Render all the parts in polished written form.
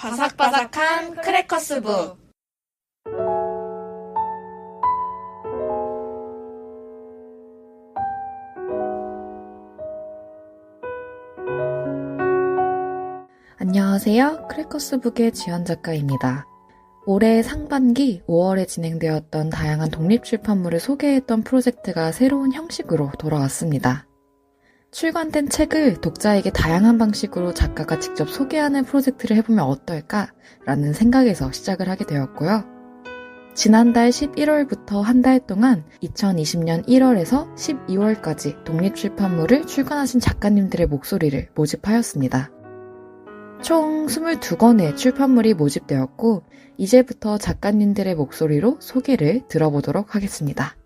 바삭바삭한 크래커스북. 안녕하세요. 크래커스북의 지연 작가입니다. 올해 상반기 5월에 진행되었던 다양한 독립출판물을 소개했던 프로젝트가 새로운 형식으로 돌아왔습니다. 출간된 책을 독자에게 다양한 방식으로 작가가 직접 소개하는 프로젝트를 해보면 어떨까? 라는 생각에서 시작을 하게 되었고요. 지난달 11월부터 한 달 동안 2020년 1월에서 12월까지 독립출판물을 출간하신 작가님들의 목소리를 모집하였습니다. 총 22권의 출판물이 모집되었고 이제부터 작가님들의 목소리로 소개를 들어보도록 하겠습니다.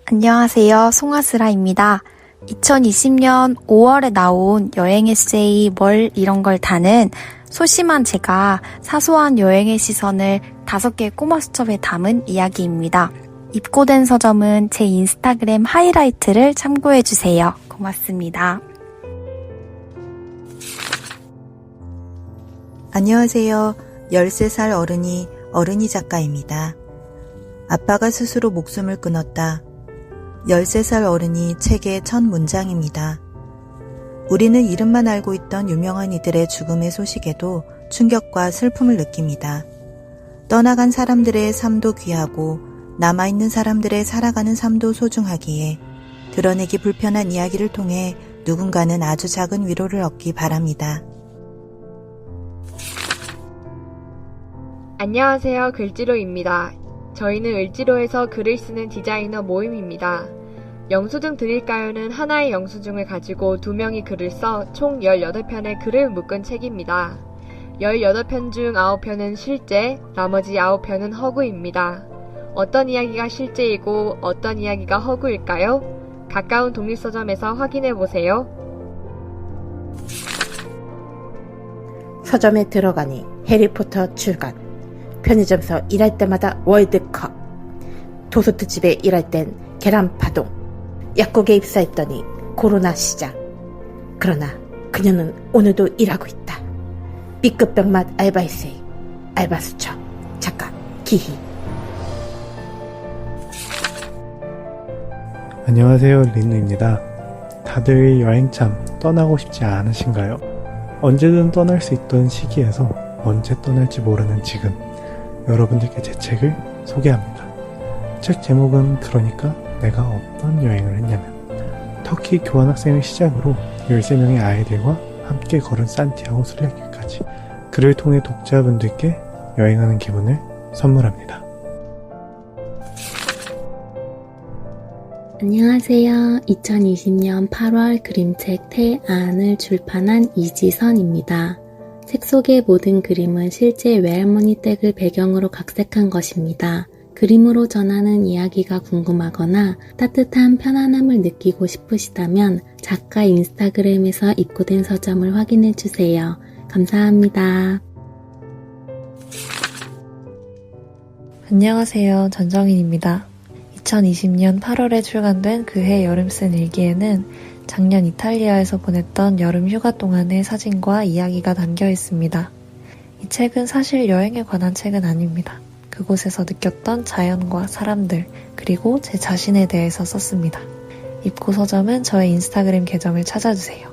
안녕하세요. 송아슬아입니다. 2020년 5월에 나온 여행 에세이 뭘 이런 걸 다는 소심한 제가 사소한 여행의 시선을 5개의 꼬마 수첩에 담은 이야기입니다. 입고된 서점은 제 인스타그램 하이라이트를 참고해주세요. 고맙습니다. 안녕하세요. 13살 어른이 작가입니다. 아빠가 스스로 목숨을 끊었다. 13살 어른이 책의 첫 문장입니다. 우리는 이름만 알고 있던 유명한 이들의 죽음의 소식에도 충격과 슬픔을 느낍니다. 떠나간 사람들의 삶도 귀하고 남아있는 사람들의 살아가는 삶도 소중하기에 드러내기 불편한 이야기를 통해 누군가는 아주 작은 위로를 얻기 바랍니다. 안녕하세요. 글지로입니다. 저희는 을지로에서 글을 쓰는 디자이너 모임입니다. 영수증 드릴까요는 하나의 영수증을 가지고 2명이 글을 써 총 18편의 글을 묶은 책입니다. 18편 중 9편은 실제, 나머지 9편은 허구입니다. 어떤 이야기가 실제이고 어떤 이야기가 허구일까요? 가까운 독립서점에서 확인해보세요. 서점에 들어가니 해리포터 출간. 편의점서 일할 때마다 월드컵. 도서특집에 일할 땐 계란파동. 약국에 입사했더니 코로나 시작. 그러나 그녀는 오늘도 일하고 있다. B급 병맛 알바 에세이. 알바 수첩. 작가 기희. 안녕하세요. 린누입니다. 다들 여행 참 떠나고 싶지 않으신가요? 언제든 떠날 수 있던 시기에서 언제 떠날지 모르는 지금 여러분들께 제 책을 소개합니다. 책 제목은 그러니까 내가 어떤 여행을 했냐면 터키 교환학생을 시작으로 13명의 아이들과 함께 걸은 산티아고 순례길까지 그를 통해 독자분들께 여행하는 기분을 선물합니다. 안녕하세요. 2020년 8월 그림책 태안을 출판한 이지선입니다. 책 속의 모든 그림은 실제 외할머니 댁을 배경으로 각색한 것입니다. 그림으로 전하는 이야기가 궁금하거나 따뜻한 편안함을 느끼고 싶으시다면 작가 인스타그램에서 입고된 서점을 확인해주세요. 감사합니다. 안녕하세요. 전정인입니다. 2020년 8월에 출간된 그해 여름 쓴 일기에는 작년 이탈리아에서 보냈던 여름 휴가 동안의 사진과 이야기가 담겨 있습니다. 이 책은 사실 여행에 관한 책은 아닙니다. 그곳에서 느꼈던 자연과 사람들, 그리고 제 자신에 대해서 썼습니다. 입고 서점은 저의 인스타그램 계정을 찾아주세요.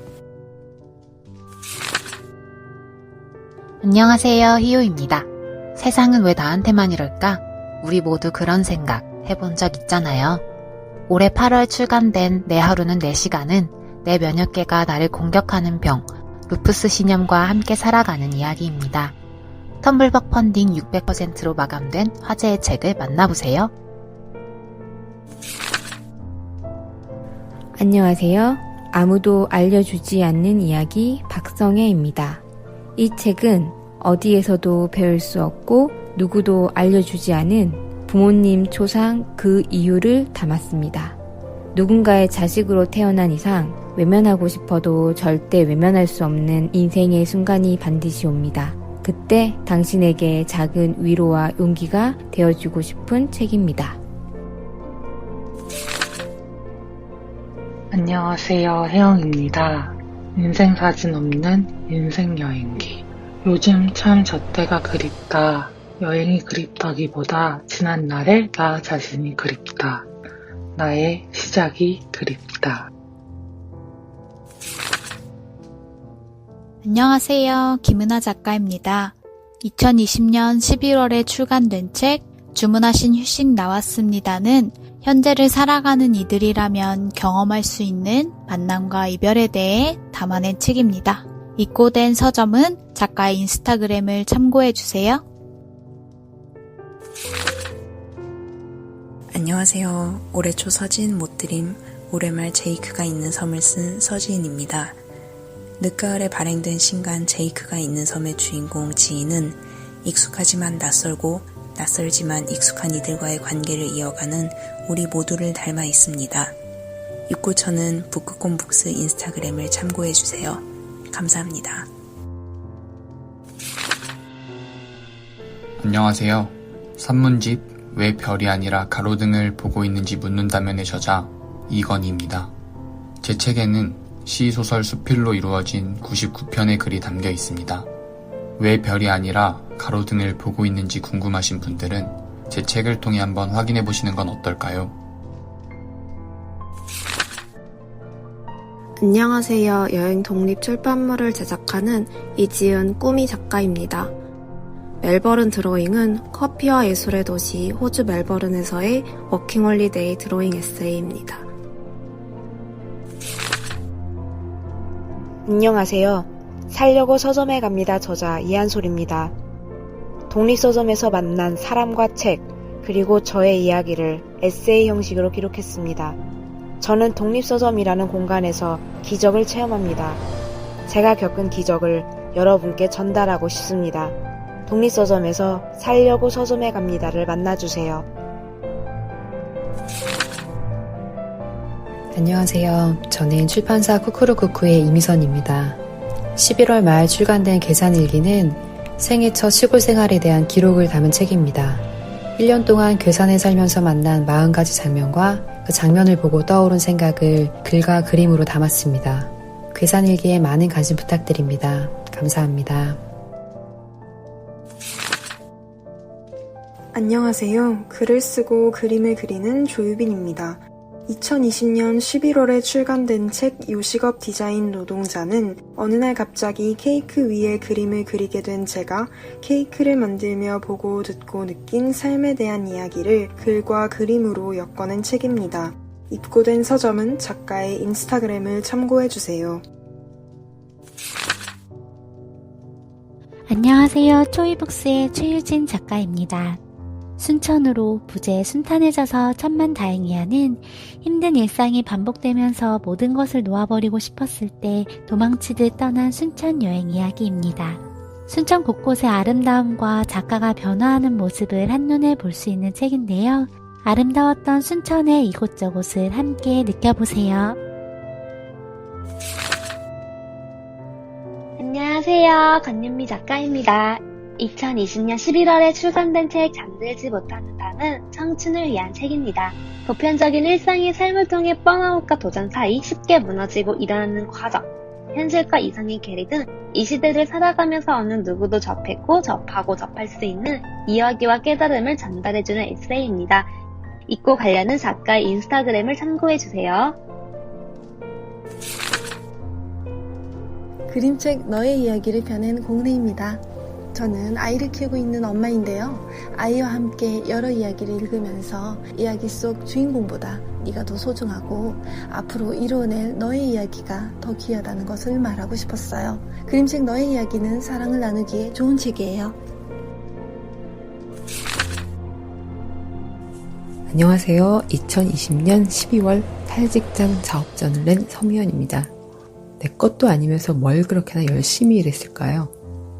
안녕하세요. 희요입니다. 세상은 왜 나한테만 이럴까? 우리 모두 그런 생각 해본 적 있잖아요. 올해 8월 출간된 내 하루는 4시간은 내 면역계가 나를 공격하는 병, 루푸스 신염과 함께 살아가는 이야기입니다. 텀블벅 펀딩 600%로 마감된 화제의 책을 만나보세요. 안녕하세요. 아무도 알려주지 않는 이야기 박성애입니다. 이 책은 어디에서도 배울 수 없고 누구도 알려주지 않은 부모님 초상 그 이유를 담았습니다. 누군가의 자식으로 태어난 이상 외면하고 싶어도 절대 외면할 수 없는 인생의 순간이 반드시 옵니다. 그때 당신에게 작은 위로와 용기가 되어주고 싶은 책입니다. 안녕하세요. 혜영입니다. 인생 사진 없는 인생 여행기. 요즘 참 저 때가 그립다. 여행이 그립다기보다 지난 날의 나 자신이 그립다. 나의 시작이 그립다. 안녕하세요. 김은하 작가입니다. 2020년 11월에 출간된 책 주문하신 휴식 나왔습니다는 현재를 살아가는 이들이라면 경험할 수 있는 만남과 이별에 대해 담아낸 책입니다. 입고된 서점은 작가의 인스타그램을 참고해주세요. 안녕하세요. 올해 초 서지인 못드림, 올해말 제이크가 있는 섬을 쓴 서지인입니다. 늦가을에 발행된 신간 제이크가 있는 섬의 주인공 지인은 익숙하지만 낯설고 낯설지만 익숙한 이들과의 관계를 이어가는 우리 모두를 닮아 있습니다. 입고처는 북극곰북스 인스타그램을 참고해주세요. 감사합니다. 안녕하세요. 산문집 왜 별이 아니라 가로등을 보고 있는지 묻는다면의 저자 이건희입니다. 제 책에는 시소설 수필로 이루어진 99편의 글이 담겨 있습니다. 왜 별이 아니라 가로등을 보고 있는지 궁금하신 분들은 제 책을 통해 한번 확인해 보시는 건 어떨까요? 안녕하세요. 여행 독립 출판물을 제작하는 이지은 꾸미 작가입니다. 멜버른 드로잉은 커피와 예술의 도시 호주 멜버른에서의 워킹홀리데이 드로잉 에세이입니다. 안녕하세요. 살려고 서점에 갑니다. 저자 이한솔입니다. 독립서점에서 만난 사람과 책, 그리고 저의 이야기를 에세이 형식으로 기록했습니다. 저는 독립서점이라는 공간에서 기적을 체험합니다. 제가 겪은 기적을 여러분께 전달하고 싶습니다. 독립서점에서 살려고 서점에 갑니다를 만나주세요. 안녕하세요. 저는 출판사 쿠쿠루쿠쿠의 이미선입니다. 11월 말 출간된 계산일기는 생애 첫 시골 생활에 대한 기록을 담은 책입니다. 1년 동안 괴산에 살면서 만난 40가지 장면과 그 장면을 보고 떠오른 생각을 글과 그림으로 담았습니다. 괴산일기에 많은 관심 부탁드립니다. 감사합니다. 안녕하세요. 글을 쓰고 그림을 그리는 조유빈입니다. 2020년 11월에 출간된 책 요식업 디자인 노동자는 어느 날 갑자기 케이크 위에 그림을 그리게 된 제가 케이크를 만들며 보고 듣고 느낀 삶에 대한 이야기를 글과 그림으로 엮어낸 책입니다. 입고된 서점은 작가의 인스타그램을 참고해주세요. 안녕하세요. 초이북스의 최유진 작가입니다. 순천으로 부재 순탄해져서 천만다행이야는 힘든 일상이 반복되면서 모든 것을 놓아버리고 싶었을 때 도망치듯 떠난 순천 여행 이야기입니다. 순천 곳곳의 아름다움과 작가가 변화하는 모습을 한눈에 볼 수 있는 책인데요. 아름다웠던 순천의 이곳저곳을 함께 느껴보세요. 안녕하세요. 권윤미 작가입니다. 2020년 11월에 출간된 책 잠들지 못하는 밤은 청춘을 위한 책입니다. 보편적인 일상의 삶을 통해 뻔아웃과 도전 사이 쉽게 무너지고 일어나는 과정, 현실과 이상의 괴리 등 이 시대를 살아가면서 어느 누구도 접했고 접하고 접할 수 있는 이야기와 깨달음을 전달해주는 에세이입니다. 읽고 관련은 작가의 인스타그램을 참고해주세요. 그림책 너의 이야기를 펴낸 공래입니다. 저는 아이를 키우고 있는 엄마인데요. 아이와 함께 여러 이야기를 읽으면서 이야기 속 주인공보다 네가 더 소중하고 앞으로 이루어낼 너의 이야기가 더 귀하다는 것을 말하고 싶었어요. 그림책 너의 이야기는 사랑을 나누기에 좋은 책이에요. 안녕하세요. 2020년 12월 탈직장 자업전을 낸 서미연입니다. 내 것도 아니면서 뭘 그렇게나 열심히 일했을까요?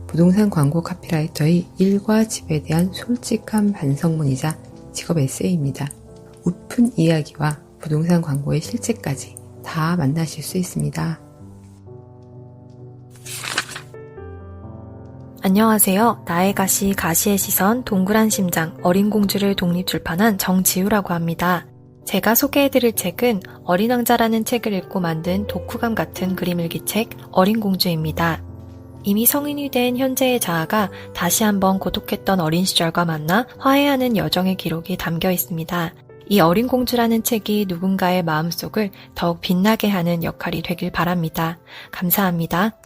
부동산 광고 카피라이터의 일과 집에 대한 솔직한 반성문이자 직업 에세이입니다. 웃픈 이야기와 부동산 광고의 실제까지 다 만나실 수 있습니다. 안녕하세요. 나의 가시 가시의 시선 동그란 심장 어린 공주를 독립 출판한 정지우라고 합니다. 제가 소개해드릴 책은 어린 왕자라는 책을 읽고 만든 독후감 같은 그림일기책 어린 공주입니다. 이미 성인이 된 현재의 자아가 다시 한번 고독했던 어린 시절과 만나 화해하는 여정의 기록이 담겨 있습니다. 이 어린 공주라는 책이 누군가의 마음속을 더욱 빛나게 하는 역할이 되길 바랍니다. 감사합니다.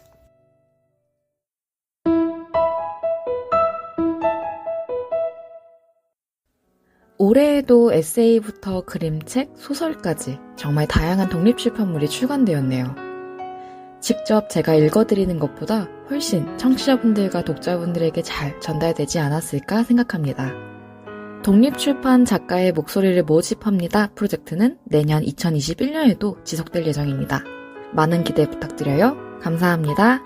올해에도 에세이부터 그림책, 소설까지 정말 다양한 독립출판물이 출간되었네요. 직접 제가 읽어드리는 것보다 훨씬 청취자분들과 독자분들에게 잘 전달되지 않았을까 생각합니다. 독립출판 작가의 목소리를 모집합니다 프로젝트는 내년 2021년에도 지속될 예정입니다. 많은 기대 부탁드려요. 감사합니다.